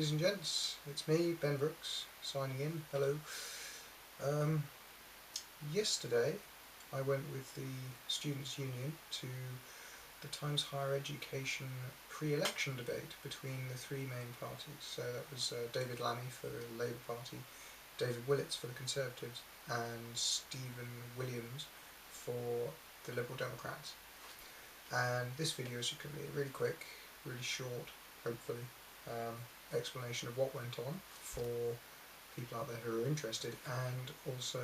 ladies and gents, it's me, Ben Brooks, signing in. Hello. Yesterday I went with the Students' Union to the Times Higher Education pre-election debate between the three main parties. So that was David Lammy for the Labour Party, David Willetts for the Conservatives, and Stephen Williams for the Liberal Democrats. And this video is going to be really quick, really short, hopefully, explanation of what went on for people out there who are interested, and also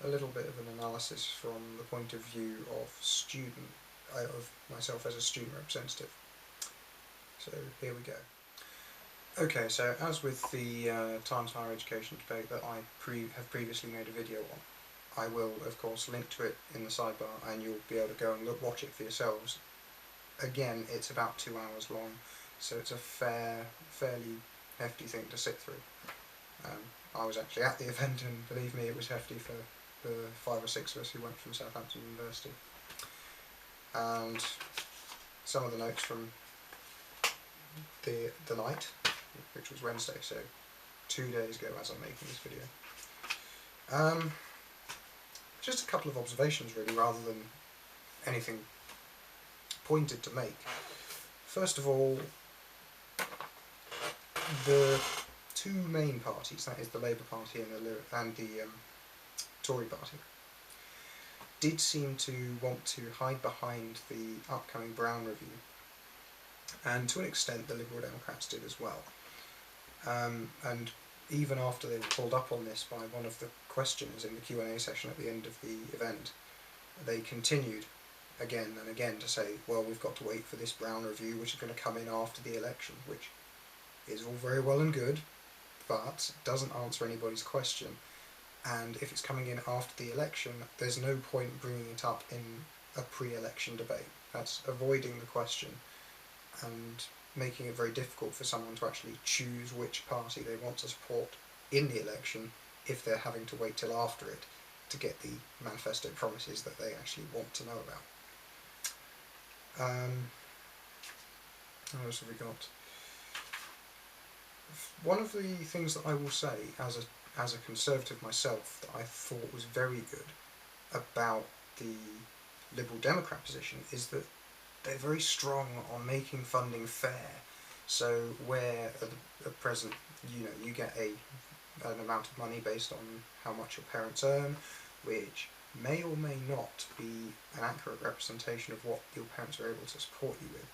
a little bit of an analysis from the point of view of myself as a student representative. So here we go. Okay, so as with the Times Higher Education debate that I have previously made a video on, I will of course link to it in the sidebar, and you'll be able to go and watch it for yourselves. Again, it's about 2 hours long, so it's a fairly hefty thing to sit through. I was actually at the event, and believe me, it was hefty for the 5 or 6 of us who went from Southampton University. And some of the notes from the night, which was Wednesday, so 2 days ago as I'm making this video. Just a couple of observations really, rather than anything pointed to make. First of all, the two main parties, that is the Labour Party and the Tory Party, did seem to want to hide behind the upcoming Brown Review, and to an extent the Liberal Democrats did as well. And even after they were pulled up on this by one of the questioners in the Q&A session at the end of the event, they continued again and again to say, well, we've got to wait for this Brown Review, which is going to come in after the election, which is all very well and good, but doesn't answer anybody's question. And if it's coming in after the election, there's no point bringing it up in a pre-election debate. That's avoiding the question and making it very difficult for someone to actually choose which party they want to support in the election if they're having to wait till after it to get the manifesto promises that they actually want to know about. What else have we got? One of the things that I will say as a Conservative myself that I thought was very good about the Liberal Democrat position is that they're very strong on making funding fair. So where at present, you get an amount of money based on how much your parents earn, which may or may not be an accurate representation of what your parents are able to support you with.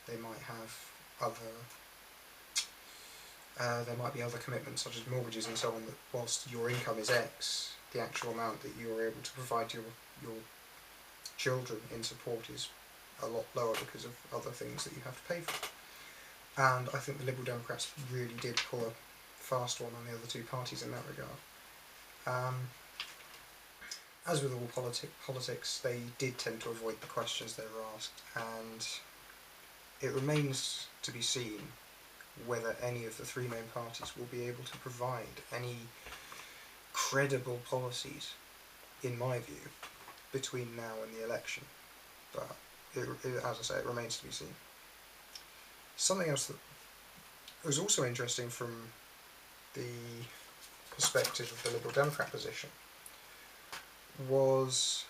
They might have there might be other commitments such as mortgages and so on, that whilst your income is X, the actual amount that you're able to provide your children in support is a lot lower because of other things that you have to pay for. And I think the Liberal Democrats really did pull a fast one on the other two parties in that regard. As with all politics, they did tend to avoid the questions they were asked, and it remains to be seen whether any of the three main parties will be able to provide any credible policies, in my view, between now and the election. But as I say, it remains to be seen. Something else that was also interesting from the perspective of the Liberal Democrat position was...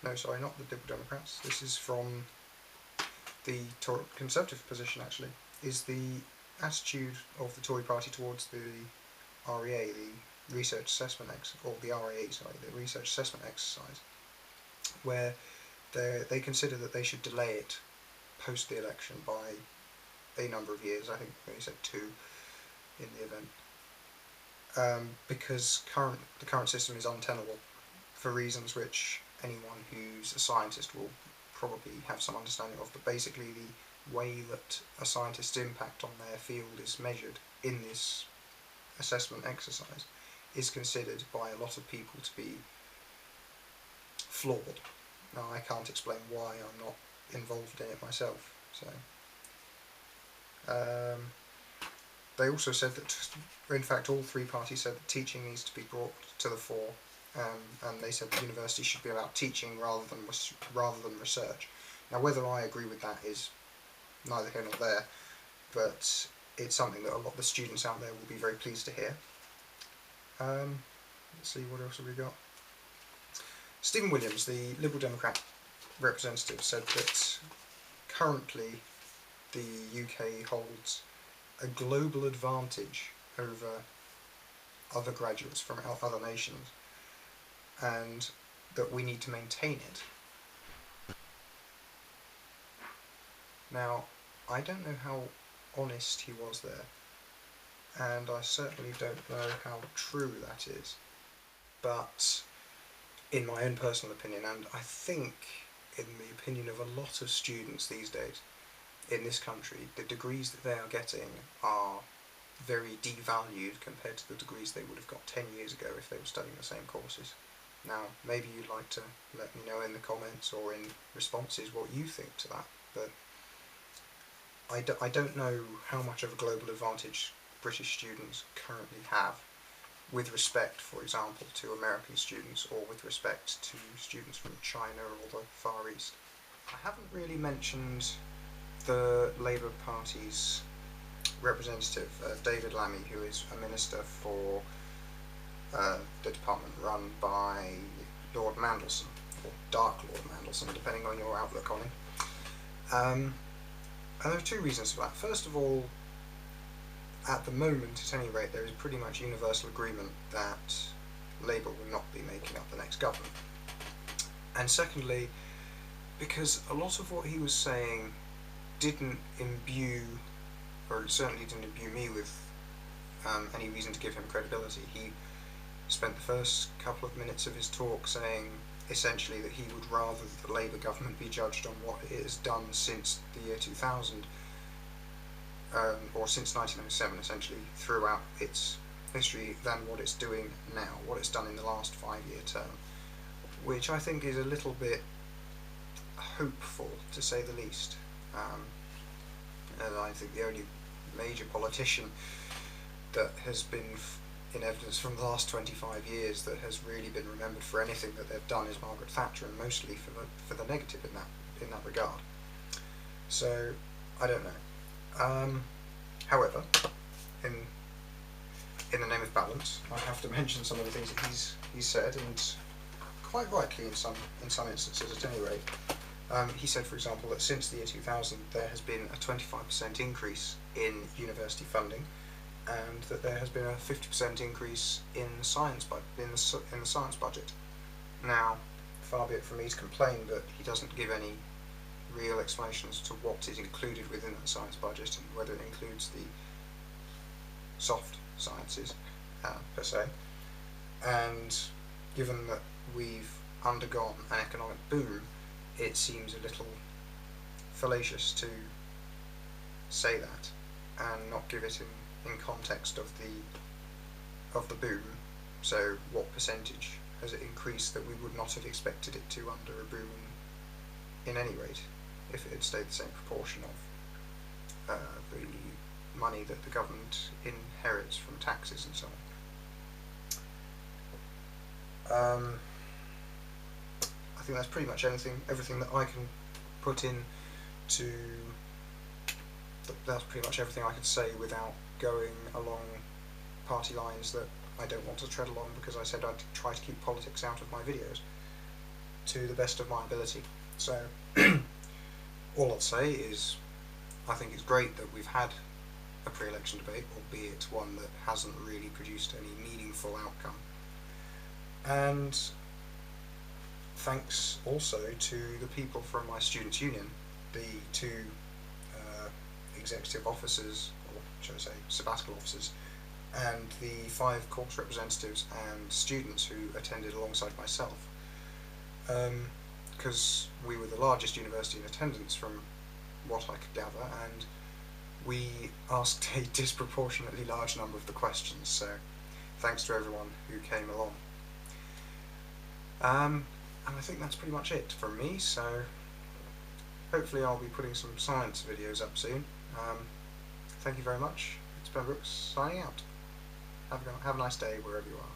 No, sorry, not the Liberal Democrats. This is from the Conservative position, actually, is the attitude of the Tory party towards the REA, the Research Assessment the Research Assessment Exercise, where they consider that they should delay it post the election by a number of years. I think they said 2 in the event, because the current system is untenable for reasons which anyone who's a scientist will probably have some understanding of. But basically, the way that a scientist's impact on their field is measured in this assessment exercise is considered by a lot of people to be flawed. Now, I can't explain why, I'm not involved in it myself. So they also said that, in fact, all three parties said that teaching needs to be brought to the fore, and they said that university should be about teaching rather than research. Now, whether I agree with that is neither here nor there, but it's something that a lot of the students out there will be very pleased to hear. Let's see, what else have we got? Stephen Williams, the Liberal Democrat representative, said that currently the UK holds a global advantage over other graduates from other nations, and that we need to maintain it. Now, I don't know how honest he was there, and I certainly don't know how true that is, but in my own personal opinion, and I think in the opinion of a lot of students these days in this country, the degrees that they are getting are very devalued compared to the degrees they would have got 10 years ago if they were studying the same courses. Now, maybe you'd like to let me know in the comments or in responses what you think to that, but I don't know how much of a global advantage British students currently have with respect, for example, to American students, or with respect to students from China or the Far East. I haven't really mentioned the Labour Party's representative, David Lammy, who is a minister for the department run by Lord Mandelson, or Dark Lord Mandelson, depending on your outlook on him. And there are two reasons for that. First of all, at the moment, at any rate, there is pretty much universal agreement that Labour will not be making up the next government. And secondly, because a lot of what he was saying didn't imbue, or it certainly didn't imbue me with any reason to give him credibility. He spent the first couple of minutes of his talk saying essentially that he would rather the Labour government be judged on what it has done since the year 2000, or since 1907 essentially, throughout its history, than what it's doing now, what it's done in the last 5-year term, which I think is a little bit hopeful, to say the least. And I think the only major politician that has been in evidence from the last 25 years that has really been remembered for anything that they've done is Margaret Thatcher, and mostly for the negative in that regard. So I don't know. However, in the name of balance, I have to mention some of the things that he's said, and quite rightly in some instances at any rate. He said, for example, that since the year 2000 there has been a 25% increase in university funding, and that there has been a 50% increase in the science budget. Now, far be it from me to complain, but he doesn't give any real explanations to what is included within that science budget, and whether it includes the soft sciences per se. And given that we've undergone an economic boom, it seems a little fallacious to say that and not give it in context of the boom. So what percentage has it increased that we would not have expected it to under a boom in any rate, if it had stayed the same proportion of the money that the government inherits from taxes and so on. I think that's pretty much everything that I can put in to. That's pretty much everything I could say without going along party lines that I don't want to tread along, because I said I'd try to keep politics out of my videos to the best of my ability. So all I'd say is I think it's great that we've had a pre-election debate, albeit one that hasn't really produced any meaningful outcome. And thanks also to the people from my students' union, the two executive officers, or should I say sabbatical officers, and the 5 course representatives and students who attended alongside myself, because we were the largest university in attendance from what I could gather, and we asked a disproportionately large number of the questions, so thanks to everyone who came along. And I think that's pretty much it from me, so hopefully I'll be putting some science videos up soon. Thank you very much. It's Ben Brooks signing out. Have a nice day wherever you are.